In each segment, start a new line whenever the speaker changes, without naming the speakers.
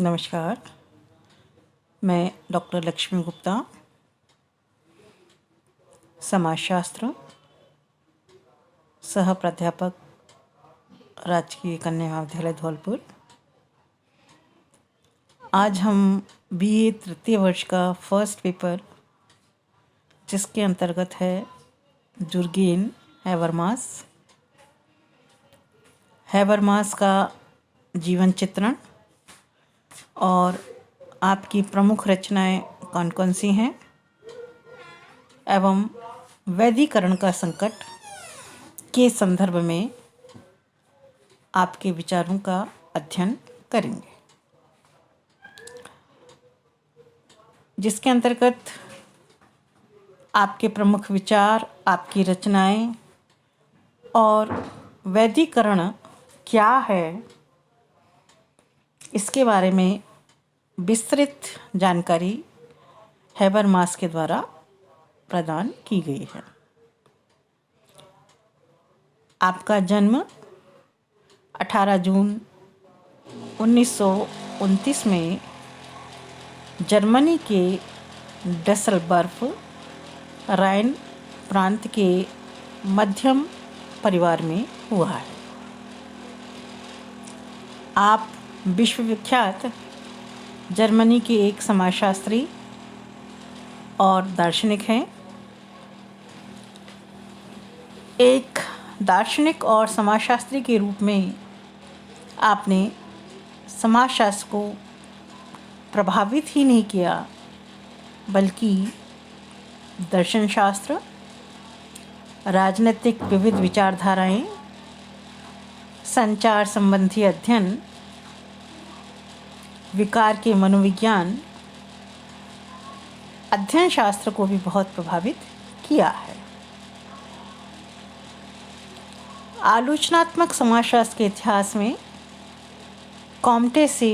नमस्कार। मैं डॉक्टर लक्ष्मी गुप्ता, समाजशास्त्र सह प्राध्यापक, राजकीय कन्या महाविद्यालय धौलपुर। आज हम बीए तृतीय वर्ष का फर्स्ट पेपर, जिसके अंतर्गत है जुर्गेन हैबरमास का जीवन चित्रण और आपकी प्रमुख रचनाएं कौन कौन सी हैं एवं वैदिकरण का संकट के संदर्भ में आपके विचारों का अध्ययन करेंगे, जिसके अंतर्गत आपके प्रमुख विचार, आपकी रचनाएं और वैदिकरण क्या है, इसके बारे में विस्तृत जानकारी हैबरमास के द्वारा प्रदान की गई है। आपका जन्म 18 जून 1929 में जर्मनी के डसेल्डॉर्फ राइन प्रांत के मध्यम परिवार में हुआ है। आप विश्वविख्यात जर्मनी के एक समाजशास्त्री और दार्शनिक हैं। एक दार्शनिक और समाजशास्त्री के रूप में आपने समाजशास्त्र को प्रभावित ही नहीं किया, बल्कि दर्शनशास्त्र, राजनीतिक विविध विचारधाराएं, संचार संबंधी अध्ययन, विकार के मनोविज्ञान अध्ययन शास्त्र को भी बहुत प्रभावित किया है। आलोचनात्मक समाजशास्त्र के इतिहास में कॉम्टे से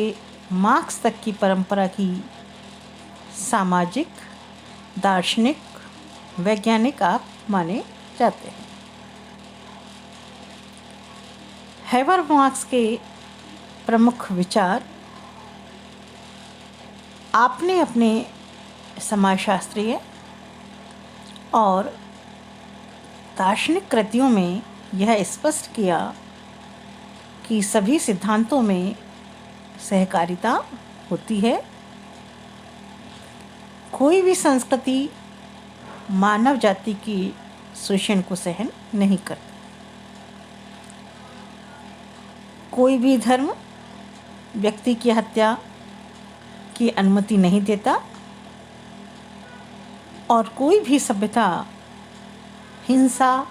मार्क्स तक की परंपरा की सामाजिक, दार्शनिक, वैज्ञानिक आप माने जाते हैं। हैबरमास के प्रमुख विचार आपने अपने समाजशास्त्रीय और दार्शनिक कृतियों में यह स्पष्ट किया कि सभी सिद्धांतों में सहकारिता होती है। कोई भी संस्कृति मानव जाति की शोषण को सहन नहीं करती। कोई भी धर्म व्यक्ति की हत्या की अनुमति नहीं देता और कोई भी सभ्यता हिंसा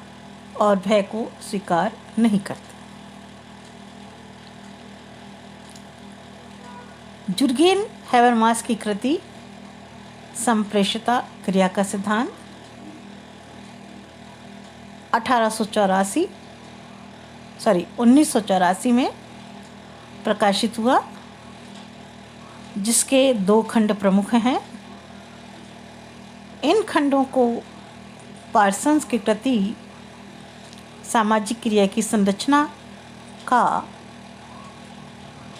और भय को स्वीकार नहीं करती। जुर्गेन हैबरमास की कृति संप्रेषिता क्रिया का सिद्धांत 1984 में प्रकाशित हुआ, जिसके 2 खंड प्रमुख हैं। इन खंडों को पार्सन्स की कृति सामाजिक क्रिया की संरचना का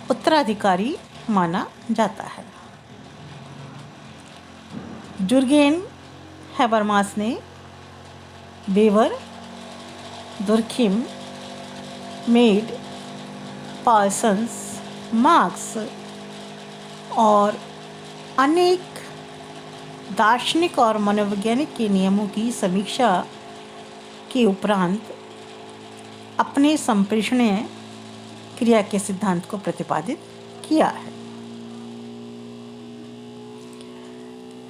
उत्तराधिकारी माना जाता है। जुर्गेन हैबरमास ने weber, Durkheim, made, Parsons, marks और अनेक दार्शनिक और मनोवैज्ञानिक के नियमों की समीक्षा के उपरांत अपने संप्रेषणीय क्रिया के सिद्धांत को प्रतिपादित किया है।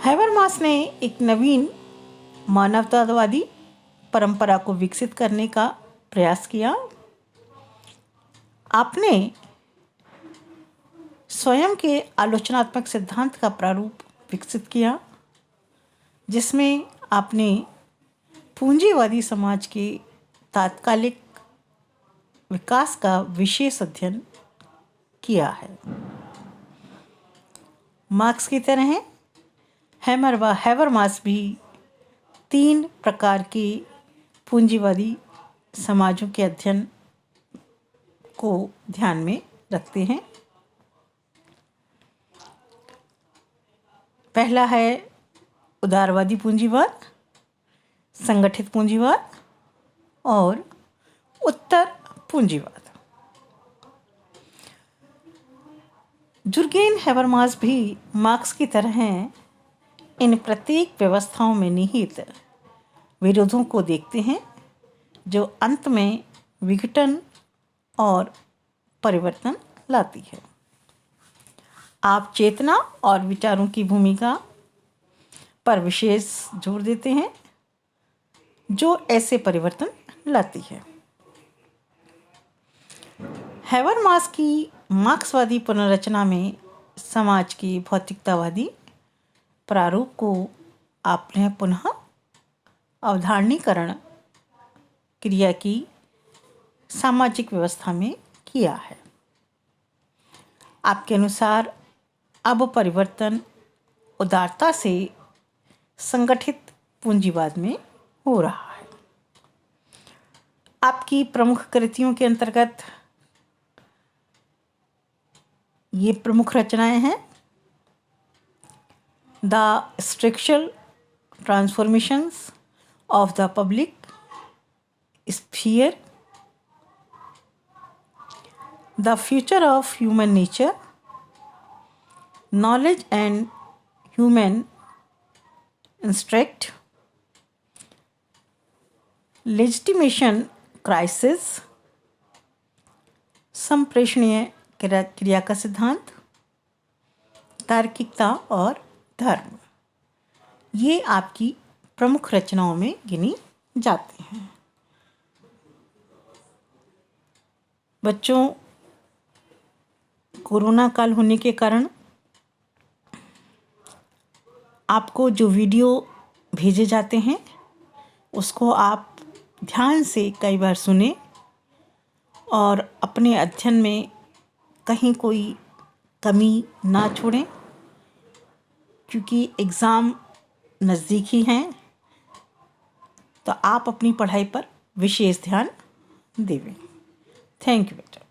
हैबरमास ने एक नवीन मानवतावादी परंपरा को विकसित करने का प्रयास किया। आपने स्वयं के आलोचनात्मक सिद्धांत का प्रारूप विकसित किया, जिसमें आपने पूंजीवादी समाज के तात्कालिक विकास का विशेष अध्ययन किया है। मार्क्स की तरह हैबरमास भी 3 प्रकार के पूंजीवादी समाजों के अध्ययन को ध्यान में रखते हैं। पहला है उदारवादी पूंजीवाद, संगठित पूंजीवाद और उत्तर पूंजीवाद। जुर्गेन हैबरमास भी मार्क्स की तरह इन प्रत्येक व्यवस्थाओं में निहित विरोधों को देखते हैं जो अंत में विघटन और परिवर्तन लाती है। आप चेतना और विचारों की भूमिका पर विशेष जोर देते हैं जो ऐसे परिवर्तन लाती है। हैबरमास की मार्क्सवादी पुनर्रचना में समाज की भौतिकतावादी प्रारूप को आपने पुनः अवधारणीकरण क्रिया की सामाजिक व्यवस्था में किया है। आपके अनुसार अब परिवर्तन उदारता से संगठित पूंजीवाद में हो रहा है। आपकी प्रमुख कृतियों के अंतर्गत ये प्रमुख रचनाएं हैं: the structural transformations of the public sphere, the future of human nature, knowledge and human instruct, legitimation crisis, संप्रेषणीय क्रिया का सिद्धांत, तार्किकता और धर्म, ये आपकी प्रमुख रचनाओं में गिनी जाती हैं। बच्चों, कोरोना काल होने के कारण आपको जो वीडियो भेजे जाते हैं उसको आप ध्यान से कई बार सुने और अपने अध्ययन में कहीं कोई कमी ना छोड़ें, क्योंकि एग्ज़ाम नज़दीक ही हैं, तो आप अपनी पढ़ाई पर विशेष ध्यान देवें। थैंक यू बेटा।